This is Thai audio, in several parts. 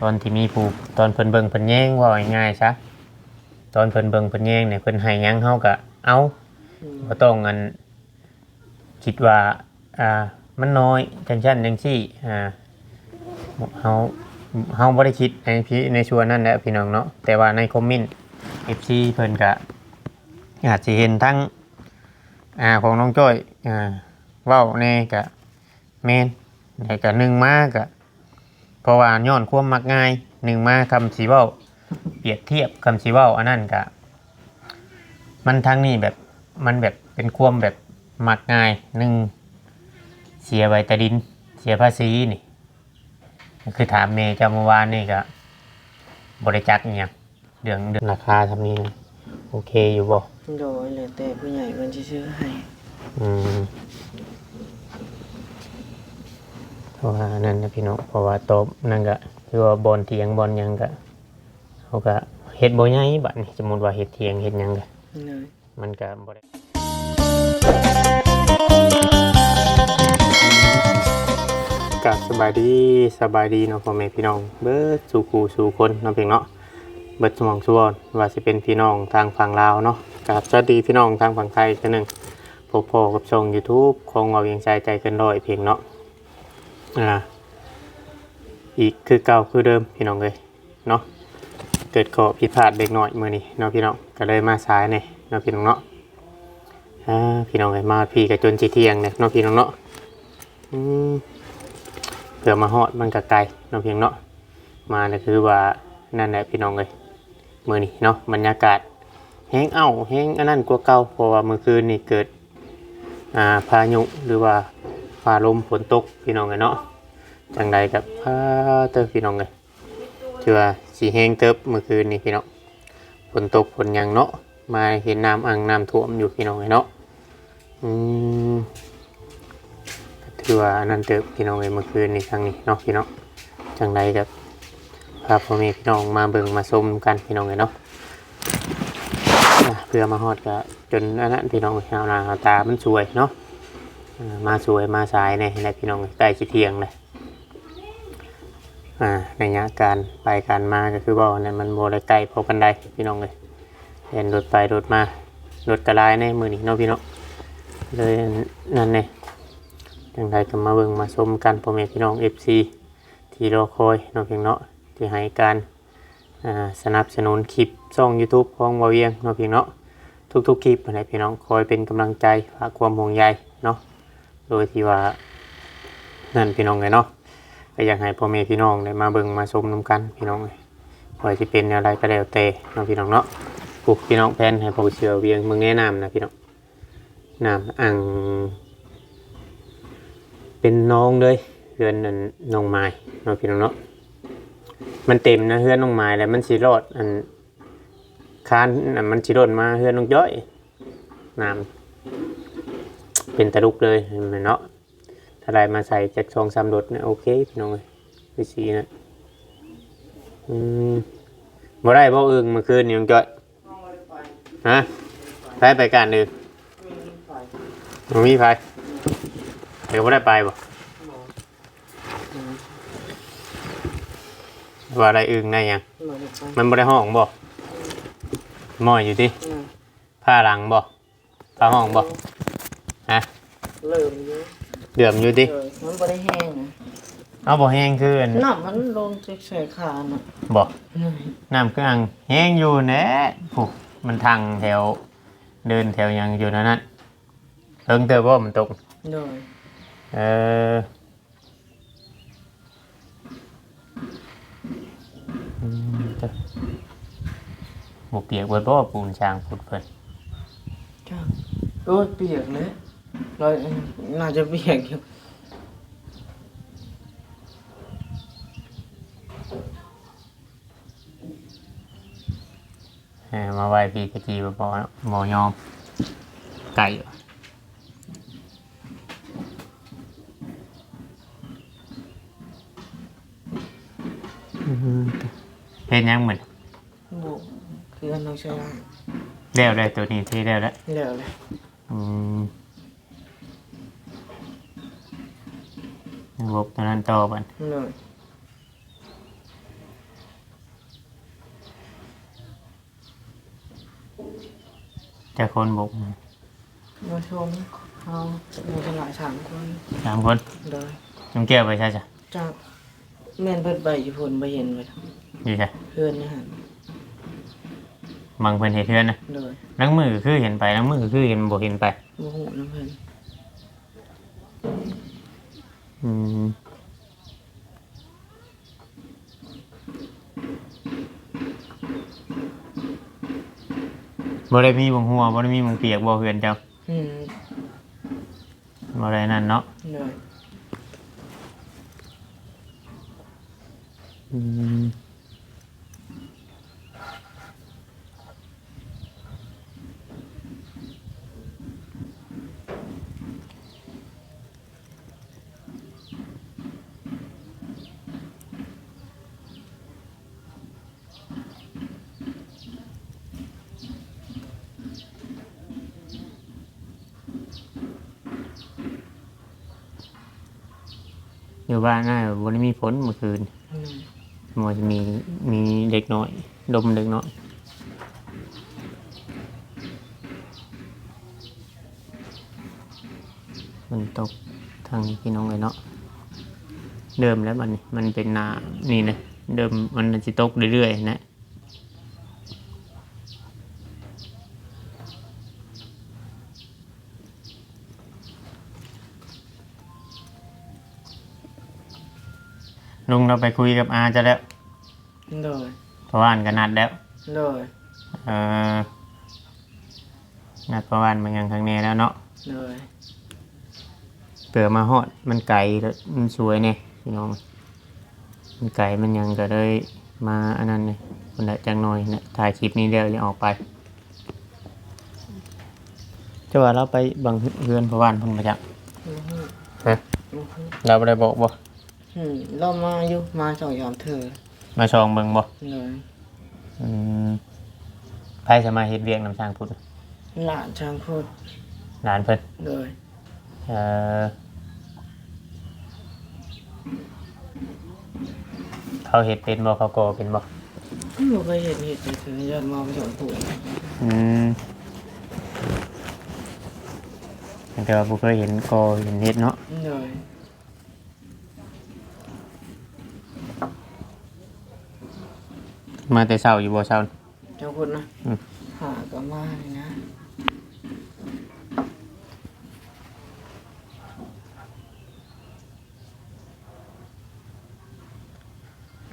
ตอนที่มีผู้ตอนเพิ่นเบิ่งเพิ่นแย่งว่าง่ายๆซะตอนเพิ่นเบิ่งเพิ่นแย่งเนี่ยเพิ่นให้หยังเฮาก็เอาบ่ต้องอันคิดว่าอ่ามันน้อยจังซั่นจังซี่เฮาเฮาบ่ได้คิดในส่วนนั้นแหละพี่น้องเนาะแต่ว่าในคอมเมนต์ FC เพิ่นก็อาจสิเห็นทั้งของน้องจ้อยเว้าแน่ก็แม่นแต่ก็หนึ่งมาก็เพราะว่าย้อนความมักง่ายหนึ่งมาคำสิเว้าเปรียบเทียบคำสิเว้าอันนั้นก็มันทั้งนี้แบบมันแบบเป็นความแบบมักง่ายหนึ่งเสียใบตะดินเสียภาษีนี่คือถามเมย์เจ้าเมื่อวานนี่ก็บริจาคเนี่ยเดือนราคาทำนี้นะโอเคอยู่บ่โดยเหลือแต่ผู้ใหญ่มันจะซื้อให้เพราะว่านั่นนะพี่น้องเพราะว่าโต๊ะนั่นก็คือว่าบอลเถียงบอลยังก็เขาก็เฮ็ดบ่ใหญ่บัดนี้สมมุติว่าเฮ็ดเถียงเฮ็ดหยังก็มันก็บ่ได้กับสบายดีเนาะพ่อแม่พี่น้องเบิดสู่คู่สู่คนเนาะเพียงเนาะเบิดสมองส่วนว่าสิเป็นพี่น้องทางฝั่งลาวเนาะกับสวัสดีพี่น้องทางฝั่งไทยกันนึงพบกับช่อง YouTube ของเราเวียงใจเกินร้อยเพียงเนาะอีกคือเก่าคือเดิมพี่น้องเลยเนาะเกิดข้อผิดพลาดเล็กน้อยมื้อนี้เนาะพี่น้องก็เลยมาสายเนี่ยเนาะพี่น้องเนาะพี่น้องเลยมาพี่กับจนสิเที่ยงเนี่ยเนาะพี่น้องเนาะเผื่อมาฮอดมันก็ไกลเนาะพี่น้องเนาะมาเนี่ยคือว่านั่นแหละพี่น้องเลยมื้อนี้เนาะบรรยากาศแห้งแห้งอันนั้นกว่าเก่าเพราะว่าเมื่อคืนนี่เกิดพายุหรือว่าฟ้าลมฝนตกพี่น้องเลยเนาะจังใดกับเติบพี่น้องเลยเชื่อสีแห้งเติบเมื่อคืนนี่พี่น้องฝนตกฝนยังเนาะมาเห็นน้ำท่วมอยู่พี่น้องเลยเนาะถือว่านั่นเติบพี่น้องเลยเมื่อคืนนี่ครั้งนี้เนาะพี่น้องจังใดกับพาพ่อแม่พี่น้องมาเบิ่งมาชมกันพี่น้องเลยเนาะเพื่อมาฮอดก็จนอันนั้นพี่น้องเอาหน้าตามันสวยเนาะมาสวยมาสายในพี่น้องใกล้สิเที่ยงเลยในระยะการไปการมาก็คือว่าเนี่ยมันโบได้ใกล้พอกันได้พี่น้องเลยเห็นรถไปรถมารถกระไรในมือนี่เนาะพี่น้องเลยนั่นเนี่ยอย่างไรก็มาเบิ่งมาชมกันพ่อแม่พี่น้อง FC ที่รอคอยเนาะพี่น้องที่ให้การสนับสนุนคลิปช่อง YouTube ของบ่าวเวียงเนาะพี่น้องทุกคลิปอะไรพี่น้องคอยเป็นกำลังใจฝากความห่วงใยเนาะโดยที่ว่านั่นพี่น้องเลยเนาะก็อยากให้พ่อแม่พี่น้องได้มาเบิ่งมาชมนำกันพี่น้องเลยคอยที่เป็นอะไรก็แล้วแต่เนาะพี่น้องเนาะปลูกพี่น้องแพนให้พ่อเชื่อเวียงเมืองแนะนำนะพี่น้องน้ำอ่างเป็นน้องเลยเฮือนนั่นน้องไม้เนาะพี่น้องเนาะมันเต็มนะเฮือนน้องไม้แล้วมันสิรอดอันคานมันสิรอดมาเฮือนน้องจ้อยน้ำเป็นตะลุกเลยเห็นไหมเนาะถ้าได้มาใส่จากช่อง3 รถเนี่ยโอเคพี่น้องเลยวิสีนะบ่ได้บ่อึ่งเมื่อคืนนี่น้องจ้อยฮะไปการอื่นมันมีไฟเดี๋ยวบ่ได้ไปบ่ว่าได้อึ่งได้ยังมันบ่ได้ห้องบ่ม้อยอยู่ดิผ้าหลังบ่ผ้าห้องบ่ฮะเริ่มอยู่เดือมอยู่ดิมันบ่ได้แห้งเอาบ่แห้งคือน้ำมันลงจากใส่ขาน่ะบ่น้ำเครื่องแห้งอยู่แหน่ผูกมันทางแถวเดินแถวยังอยู่นั่นเพิ่งเติบว่ามันตกโดยหมูเปียกเบิดบ่ปูนช้างพุดเพิ่นจ้าโอ้ยเปียกเลยเราน่าจะเปียกอยู่มาไว้พี่ตะกี้บ่ยอมไก่เฮ็ดยังเหมือนบุคืออันน้องชายแล้วได้ตัวนี้ที่แล้วเลยระบบตัวนั้นต่อบันเลย จะคนบุก มาชมเขามีกันหลาย3 คน 3 คน โดย น้องแก้วไปใช่จ้ะ จากแม่นเบิดใบอยู่พุ่นบ่เห็นไป อยู่จ้ะ เพื่อนนะฮะ บางเพิ่นเฮ็ดเทือนนะ โดย นังมือคือเห็นไปนังมือคือเห็นบ่เห็นไป บ่ฮู้นำเพิ่น อืมบ่ได้มีบ่งหัวบ่ได้มีบ่งเปียกบ่เฮือนเจ้า อืม บ่ได้นั่นเนาะ โดย อืมอยู่บ้านน่าบ่ได้มีฝนเมื่อคืน อืม มันจะมีเด็กน้อยดมเด็กน้อยมันตกทางพี่น้องเลยเนาะเดิมแล้วมันเป็นนานี่นะเดิมมันจะตกเรื่อยๆนะลุงเราไปคุยกับอาจะแล้ว โดย เพราะว่าอันก็นัดแล้ว โดย เออนัดประวันมันยังครั้งนี้แล้วเนาะ โดย เปิดมาฮอดมันไกลแล้วมันสวยเนี่ยพี่น้องมันไกลมันยังก็เลยมาอันนั้นเนี่ยคนละจังหน่อยเนี่ยถ่ายคลิปนี้เดี๋ยวจะออกไปจะว่าเราไปบังเฮือนประวันเพิ่นมาจาก บ่ฮู้ ฮะ บ่ฮู้ เราบ่ได้บอกบ่ เรามาอยู่มาสองยามเธอ มาชองเบิ่งบ่ โดย อืมไผจะมาเฮ็ดเวียกนำทางพุทธ หลานช่างพูด หลานเพิ่น โดย เอ่อเขาเฮ็ดเป็นบ่เขาก่อเป็นบ่ บ่เคยเห็นเหตุเลยคือยอดมาไปสอนปู่ อืมแต่ว่าบ่เคยเห็นก่อเห็นเฮ็ดเนาะ โดย มาแต่เช้าอยู่บ่เช้า เจ้าคุณนะ อืม หาก็มาเลยนะ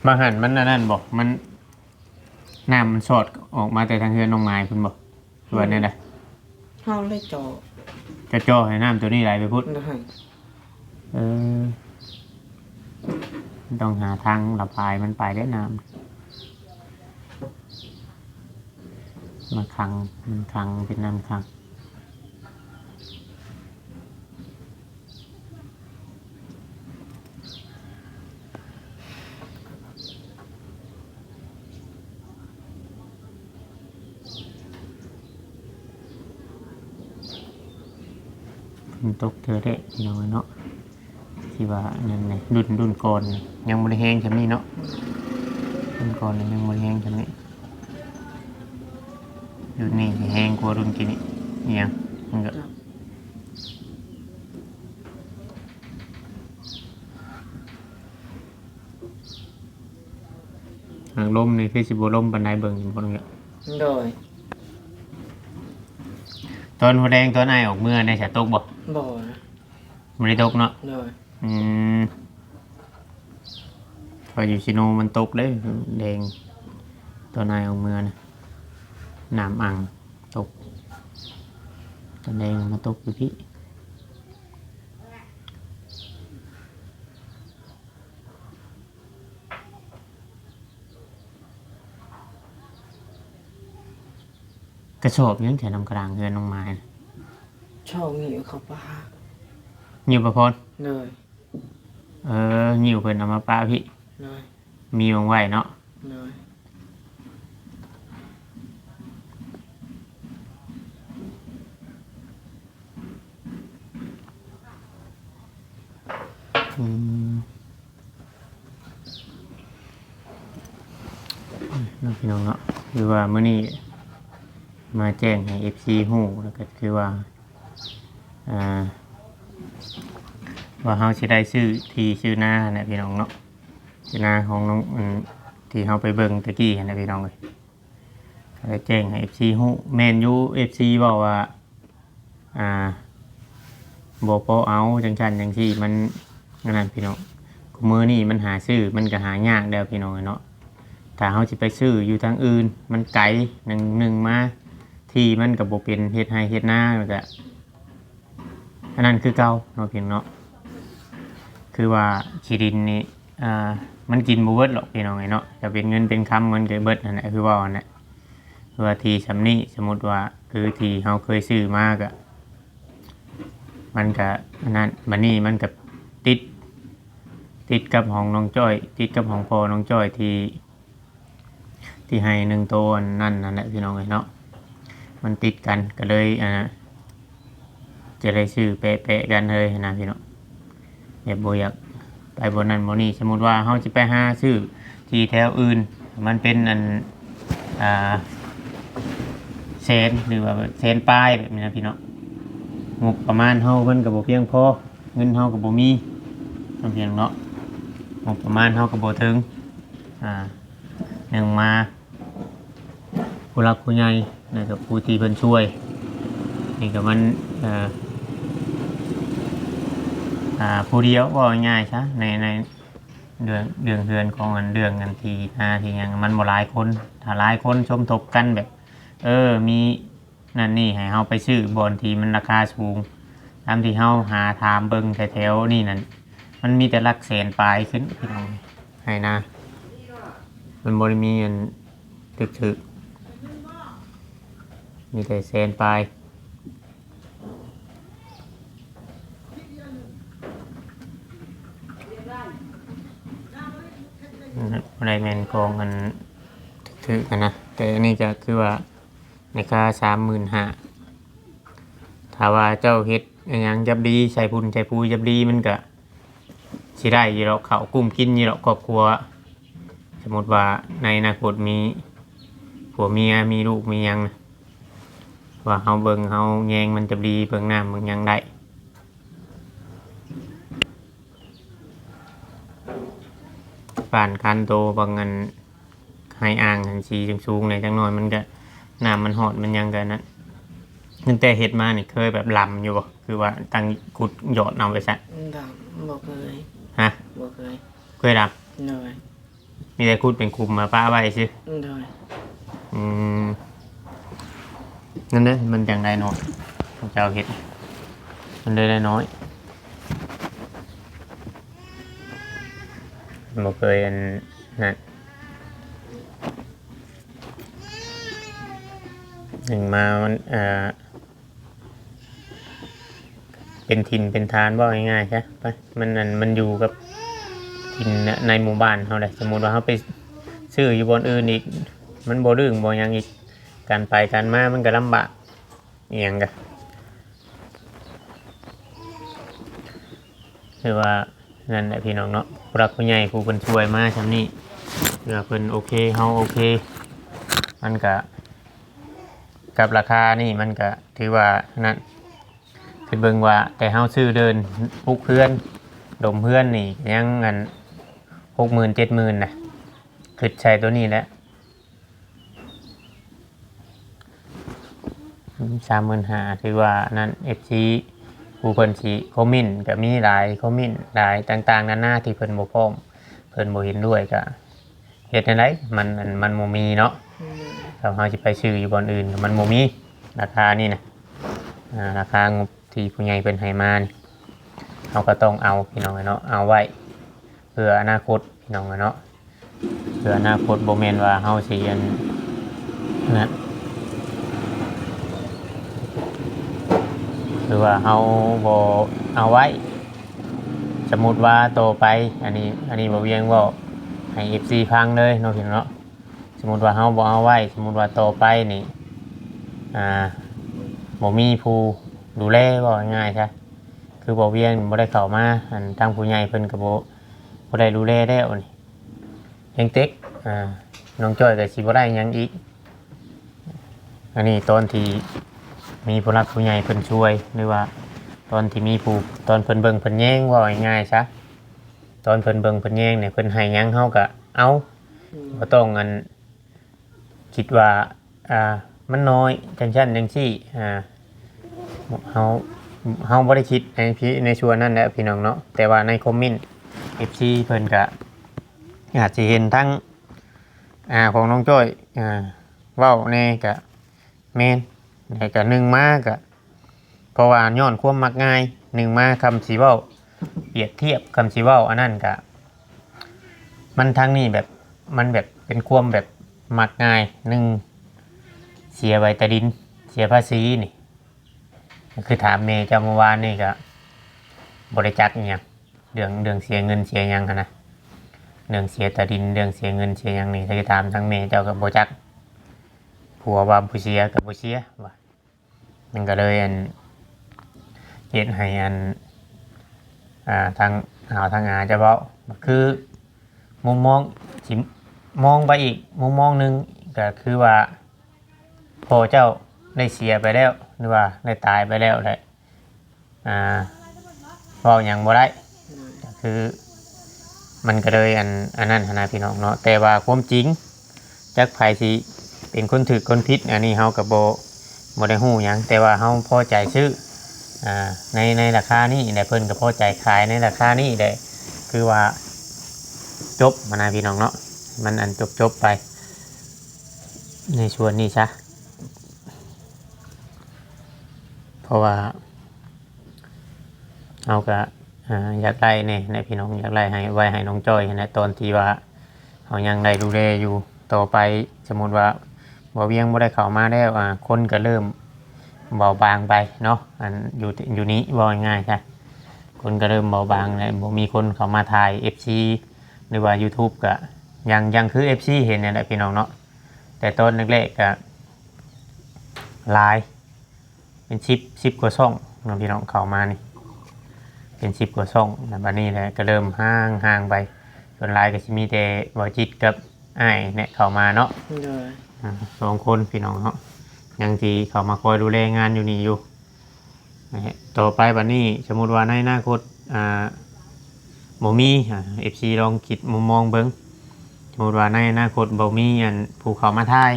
บางหันมันอันนั่นบ่มันน้ำมันสอดออกมาแต่ทางเฮือนน้องไม้เพิ่นบ่คือว่าแนี่แหละ เฮาเลยจอ จะจ่อให้น้ำตัวนี้ไหลไปพุด โดย เออต้องหาทางระบายมันไปได้น้ำมันขังเป็นน้ำขังมันตกเธอได้พี่น้องเนาะที่ว่านั่นไงรุ่นก่อนยังบริแห้งใช่ไหมเนาะรุ่นก่อนยังบริแห้งใช่ไหมรุ่นนี้สิแห้งกว่ารุ่นกี่นี่เนี่ยมันก็หางลมนี่คือสิบลมปันไดเบิ่งอยู่คนเดียว โดย ตอนหัวแดงตอนไอออกเมื่อในฉะตกบ่ บ่นะ ไม่ได้ตกเนาะ โดย อืมพออยู่ชิโนมันตกได้แดงตอนไอออกเมื่อนะน้ำอ่างตกตอนแดงมาตกอยู่พี่กระสอบยังแถวลำกลางเงินลงมานะ ชอบหนีเขาปลา หิวประพร โดย หิวเพิ่นเอามาป้าพี่ โดย มีวงไหวเนาะ โดย อืมน้องพี่น้องเนาะหรือว่ามื้อนี้ มาแจ้งให้ FC ฮู้แล้วก็คือว่าอ่าว่าเฮาสิได้ชื่อที่ชื่อหน้านะพี่น้องเนาะชื่อหน้าของน้องที่เฮาไปเบิ่งตะกี้นะพี่น้องเอ้ยก็ได้แจ้งให้ FC ฮู้แม่นอยู่ FC บอกว่าบ่พอเอาจังซั่นจังซี่มันนั่นพี่น้องมื้อนี้มันหาซื้อมันก็หายากแล้วพี่น้องเนาะถ้าเฮาสิไปซื้ออยู่ทางอื่นมันไกลหนึ่งมาที่มันก็บ่เป็นเฮ็ดให้เฮ็ดนาแล้วก็อันนั้นคือเก่าเนาะพี่น้องเนาะคือว่าขี้ดินนี่มันกินบ่เบิดหรอกพี่น้องเนาะจะเป็นเงินเป็นคำมันก็เบิดนั่นแหละคือว่านั่นแหละคือว่าที่สำนี้สมมุติว่าคือที่เฮาเคยซื้อมาก็มันก็อันนั้นบัดนี้มันก็ติดกับห้องน้องจ้อยติดกับห้องพ่อน้องจ้อยที่ให้1ตัวนั่นแหละพี่น้องเนาะมันติดกันก็เลยจะได้ซื้อเป๊ะๆกันเลยนะพี่น้องอย่าบ่อยากไปบนนั้นบนนี้สมมุติว่าเฮาสิไปหาซื้อที่แถวอื่นมันเป็นแสนหรือว่าแสนปลายแบบนี้นะพี่น้องงบประมาณเฮามันก็บ่เพียงพอเงินเฮาก็บ่มีเพียงเนาะงบประมาณเฮาก็บ่ถึงยังมาผู้รักผู้ใหญ่นะครับผู้ที่เพิ่นช่วยนี่ก็มันผู้เดียวว่าง่ายซะในเดือนของเรื่องกันทีที่ยังมันบ่หลายคนถ้าหลายคนสมทบกันแบบมีนั่นนี่ให้เฮาไปซื้อบอนที่มันราคาสูงตามที่เฮาหาถามเบิ่งแถวๆนี่นั่นมันมีแต่หลักแสนปลายขึ้นพี่น้องให้นะมันบ่ได้มีอันถึกมีแต่แสนปลายอะไรแมนกองกันถือกันนะแต่อันนี้จะคือว่าในค่า35,000ถ้าว่าเจ้าเฮ็ดอย่างจับดีใส่พุ่นใส่ปูจับดีมันก็สิได้อยู่หรอกเขากุ้มกินอยู่หรอกครอบครัวสมมติว่าในอนาคตมีผัวเมียมีลูกมียังว่าเฮาเบิ่งเฮาแยงมันจะดีเบิ่งน้ำเบิ่งยังได้บ้านคันโตบางอันให้อ่างหันสีสูงๆเลยจังน้อยมันก็น้ำมันหอดมันยังกันนั้นตั้งแต่เฮ็ดมานี่เคยแบบลำอยู่บ่คือว่าตั้งกุดหยอดเอาไปซะดำบ่เคยฮะบ่เคยลำเลยมีแต่กุดเป็นคุมมาป้าไว้ซิเลยนั่นเด้อมันจังได้น้อยเจ้าเฮ็ดมันได้น้อยบ่เคยอันนั้นหนึ่งมามันเป็นถิ่นเป็นทานว่าง่ายๆใช่ปะมันอยู่กับถิ่นในหมู่บ้านเขาเลยสมมุติว่าเขาไปซื้ออยู่บนอื่นอีกมันบ่ดึงบ่ยังอีกการไปการมามันก็ลำบากเอียงกันคือว่านั่นแหละพี่น้องเนาะผู้รักผู้ใหญ่ผู้เพิ่นช่วยมาชำนี้เพื่อเพิ่นโอเคเฮาโอเคมันก็กับราคานี่มันก็ถือว่านั่นคือเบิ่งว่าแต่เฮาซื้อเดินปุกเพื่อนดมเพื่อนนี่ยังเงิน60,000 70,000นะคือใช้ตัวนี้แหละ35,000ถือว่านั่น FC ผู้เพิ่นสิคอมเมนต์ก็มีหลายคอมเมนต์หลายต่างๆนานาที่เพิ่นบ่พร้อมเพิ่นบ่เห็นด้วยก็เฮ็ดจังได๋มันบ่มีเนาะถ้าเฮาสิไปซื้ออยู่บ่อนอื่นมันบ่มีราคานี่นะราคางบที่ผู้ใหญ่เพิ่นให้มานี่เฮาก็ต้องเอาพี่น้องเนาะเอาไว้เพื่ออนาคตพี่น้องเนาะเพื่ออนาคตบ่แม่นว่าเฮาสิอันนะหรือว่าเฮาบ่เอาไว้สมมุติว่าโตไปอันนี้บ่เวียงเว้าให้ FC ฟังเลยเนาะพี่น้องเนาะสมมุติว่าเฮาบ่เอาไว้สมมุติว่าโตไปนี่บ่มีผู้ดูแลบ่ง่ายๆซะคือบ่เวียงบ่ได้เข้ามาอันทางผู้ใหญ่เพิ่นก็บ่ได้ดูแลแล้วนี่ยังเต็กน้องจ้อยก็สิบ่ได้หยังอีก อันนี้ตอนที่มีผู้รักผู้ใหญ่เพิ่นช่วยหรือว่าตอนที่มีผู้ตอนเพิ่นเบิ่งเพิ่นแย่งว่าง่ายๆซะตอนเพิ่นเบิ่งเพิ่นแย่งเนี่ยเพิ่นให้หยังเฮาก็เอาบ่ต้องอันคิดว่ามันน้อยจังซั่นจังซี่เฮาบ่ได้คิดในส่วนนั้นแหละพี่น้องเนาะแต่ว่าในคอมเมนต์ FC เพิ่นก็อาจสิเห็นทั้งของน้องจ้อยเว้าแน่ก็แม่นแต่ก็นึงมาก็เพราะว่าย้อนความมักง่ายนึงมาคำสิเว้าเปรียบเทียบคำสิเว้าอันนั้นก็มันทั้งนี้แบบมันแบบเป็นความแบบมักง่ายนึงเสียใบตะดินเสียภาษีนี่คือถามเมย์เจ้าเมื่อวานนี่ก็บริจาคอย่างเรื่องเสียเงินเสียหยังหั้นนะเรื่องเสียตะดินเรื่องเสียเงินเสียหยังนี่ถ้าจะถามทั้งเมย์เจ้ากับบริจาคผัวว่าผู้เสียกับผู้เสียว่ามันก็เลยเหตุให้ทางทางจะบอกคือมุมมองสิมองไปอีกมุมมองหนึ่งก็คือว่าพอเจ้าได้เสียไปแล้วหรือว่าได้ตายไปแล้วแหละเว้าหยังบ่ได้ก็คือมันก็เลยอันนั้นนะพี่น้องเนาะแต่ว่าความจริงจักไผสิเป็นคนถูกคนผิดอันนี้เฮาก็บ่ได้ฮู้หยังแต่ว่าเฮาพอใจซื้อในราคานี้ได้เพิ่นก็พอใจขายในราคานี้ได้คือว่าจบมานะพี่น้องเนาะมันจบไปในส่วนนี้ซะเพราะว่าเอาก็อยากได้ในพี่น้องอยากได้ให้ไว้ให้น้องจ้อยนะตอนที่ว่าเขายังได้ดูแลอยู่ต่อไปสมมุติว่าบ่เวียงบ่ได้เข้ามาแล้วคนก็เริ่มเบาบางไปเนาะอยู่นี้ว่าง่ายๆใช่คนก็เริ่มเบาบางแล้วบ่มีคนเข้ามาถ่าย FC หรือว่า YouTube ก็ยังคือ FC เห็นนี่แหละพี่น้องเนาะแต่ต้นแรกๆก็หลายเป็น10กว่าช่องน้องพี่น้องเข้ามานี่เป็น10กว่าช่องนะบัดนี้แหละก็เริ่มห่างไปส่วนหลายก็สิมีแต่บ่จิตกับอ้ายเนี่ยเข้ามาเนาะ2คนพี่น้องเนาะยังที่เข้ามาคอยดูแลงานอยู่นี่อยู่ต่อไปบัดนี้สมมุติว่าในอนาคตบ่มีFC ลองคิดมุมมองเบิ่งสมมุติว่าในอนาคตบ่มีผู้เข้ามาถ่าย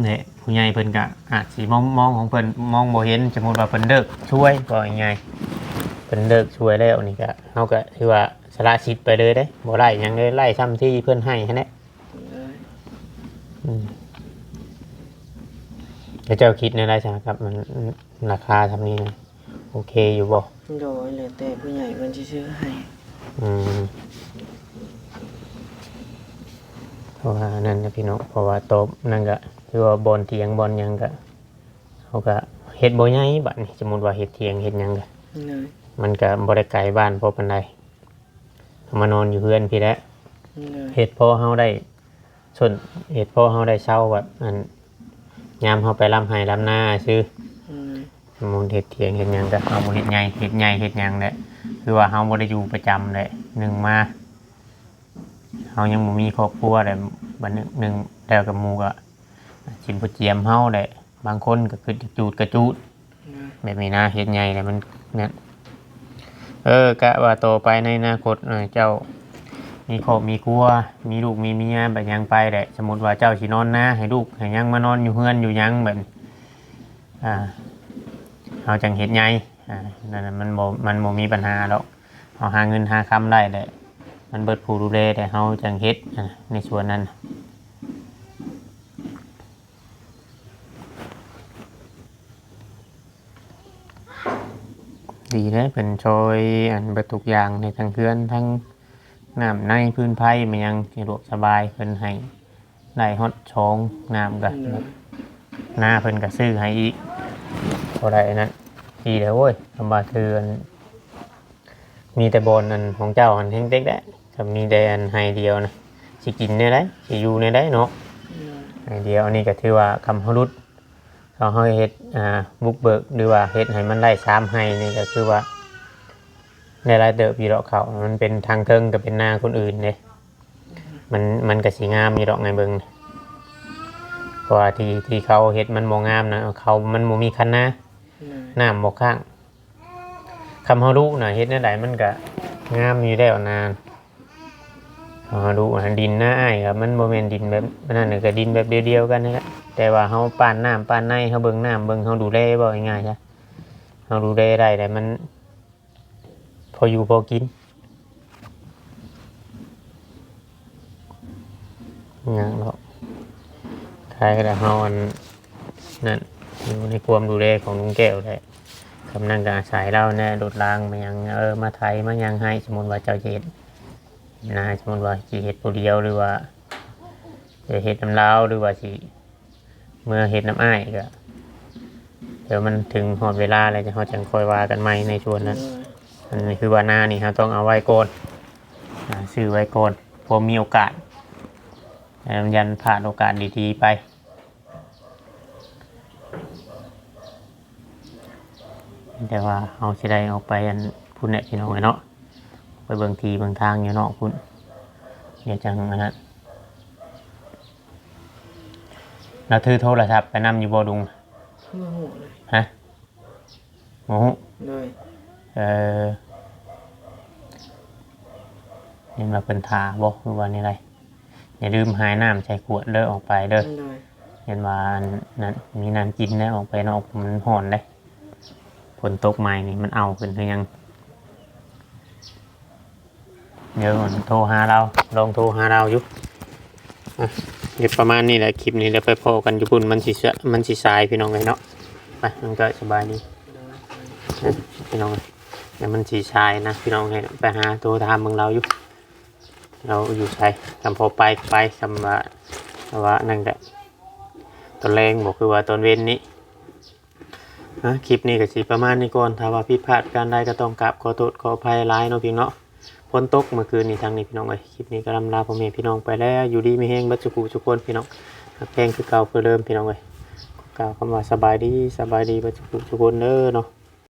เนี่ยผู้ใหญ่เพิ่นก็อาจสิมองของเพิ่นมองบ่เห็นสมมุติว่าเพิ่นเลิกช่วยก็ง่ายๆเพิ่นเลิกช่วยแล้วนี่ก็เฮาก็ถือว่าสละสิทธิ์ไปเลยเด้บ่ได้หยังเลยไล่ซ้ำที่เพิ่นให้หั่นแหละแล้วเจ้าคิดในไรใช่ครับมันราคาทำนี้โอเคอยู่บ่โดยเลยแต่ผู้ใหญ่มันจะซื้อให้เพราะว่านั่นนะพี่น้องเพราะว่าโต๊ะนั่นก็คือว่าบอลเถียงบอลยังก็เขาก็เฮ็ดบ่ใหญ่บัดนี้สมมุติว่าเฮ็ดเถียงเฮ็ดหยังก็มันก็บ่ได้ไกลบ้านพอปานใดมานอนอยู่เฮือนพี่แหละเฮ็ดพอเฮาได้ส่วนเฮ็ดพอเฮาได้เช่าแบบยามเฮาไปลำไห้ลำนาซื้อมูลเฮ็ดเถียงเฮ็ดหยังก็เฮาบ่เฮ็ดใหญ่เฮ็ดหยังแหละคือว่าเฮาบ่ได้อยู่ประจำแหละนึงมาเฮายังบ่มีครอบครัวแหละบัดนึงแล้วกับหมู่ก็สิบ่เจียมเฮาแหละบางคนก็คือจูดกระจูดแบบนี้นะเฮ็ดใหญ่แล้วมันเนี่ยกะว่าต่อไปในอนาคตเจ้ามีครอบมีครัวมีลูกมีเมียแบบยังไปแหละสมมุติว่าเจ้าสินอนนะให้ลูกให้ยังมานอนอยู่เฮือนอยู่ยังแบบเอาจังเฮ็ดใหญ่นั่นมันบ่มีปัญหาหรอกเฮาหาเงินหาคำได้แหละมันเบิดผู้ดูแลแต่เฮาจังเฮ็ดในส่วนนั้นดีเลยเป็นช่วยเบิดทุกอย่างในทั้งเฮือนทั้งน้ำในพื้นไผ่มันยังสะดวกสบายเพิ่นให้ได้ฮอดช่องน้ำก็หน้าเพิ่นก็ซื้อให้อีกเท่าไรนั้นดีแล้วเว้ยลำบากคือมีแต่บอลของเจ้าแห้งเด็กได้ถ้ามีแต่ให้เดียวนะสิกินได้ได้สิอยู่ในได้เนาะให้เดียวอันนี้ก็ถือว่าคำฮรุดเขาให้เฮ็ดบุกเบิกหรือว่าเฮ็ดให้มันได้3ให้นี่ก็คือว่าในรายเดิบอยู่ดอกเขามันเป็นทางเทิงกับเป็นนาคนอื่นเนี่ยมันก็สีงามอยู่ดอกไงเบิง เพราะว่าที่เขาเฮ็ดมันบ่งามนะเขามันบ่มีคันนาน้ำบ่ข้างคำเฮารู้น่ะเฮ็ดแนวใดมันก็งามอยู่แล้วนานเฮารู้ว่าดินหน้าอ้ายครับมันบ่แม่นดินแบบนั้นน่ะก็ดินแบบเดียวๆกันนี่แหละแต่ว่าเฮาป้านน้ำป้านในเฮาเบิ่งน้ำเบิ่งเฮาดูแลบ่ง่ายๆจ้ะเฮาดูแลได้แต่มันพออยู่พอกินหยังหรอกท้ายก็ได้เฮาอันนั่นอยู่ในความดูแลของลุงแก้วได้กำลังก็อาศัยเราแน่รถรางมายังมาไทยมายังให้สมมุติว่าเจ้าสิเฮ็ดนะสมมุติว่าสิเฮ็ดผู้เดียวหรือว่าจะเฮ็ดน้ำลาวหรือว่าสิเมื่อเฮ็ดน้ำอ้ายก็เดี๋ยวมันถึงหอดเวลาแล้วจะเฮาจังค่อยว่ากันใหม่ในช่วงนั้นอันนี้คือว่าหน้านี่เราต้องเอาไว้ก่อนซื้อไว้ก่อนพอมีโอกาสยันผ่านโอกาสดีๆไปแต่ว่าเอาสิได้เอาไปอันพุ่นเนี่ยพี่น้องเนาะไปเบิ่งทีเบิ่งทางอยู่เนาะพุ่นอย่าจังอันนั้นเราถือโทรศัพท์ไปนำอยู่บ่ดุง โมโหเลย ฮะโอ้โห เลย นี่มาเป็นทาบ่คือว่านี่ไรอย่าลืมหายน้ำใส่ขวดเด้อออกไปเด้อ เลย เห็นว่านั้นมีน้ำกินแล้วออกไปนอกมันห่อนเลยฝนตกใหม่นี่มันเอาขึ้นหรือยังเดี๋ยวก่อนโทรหาเราลองโทรหาเราอยู่เดี๋ยวประมาณนี้แหละคลิปนี้เดี๋ยวไปพอกันญี่ปุ่นมันสิสายพี่น้องเลยเนาะไปมันก็สบายดีพี่น้องเดี๋ยวมันสีสายนะพี่น้องให้ไปหาโทรถามเมืองเราอยู่เราอยู่ใช่คำพอไปคำว่านั่นแหละตอนแรงบอกคือว่าตอนเว้นนี้คลิปนี้ก็สิประมาณนี้ก่อนถ้าว่าผิดพลาดการใดก็ต้องกราบขอโทษขออภัยหลายเนาะพี่เนาะฝนตกเมื่อคืนนี้ทางนี้พี่น้องคลิปนี้ก็ลำลาพ่อแม่พี่น้องไปแล้วอยู่ดีมีแห้งบัดจุกุทุกคนพี่น้องแพงคือเก่าคือเดิมพี่น้องกล่าวคำว่าสบายดีบัดจุกุทุกคนเด้อเนาะ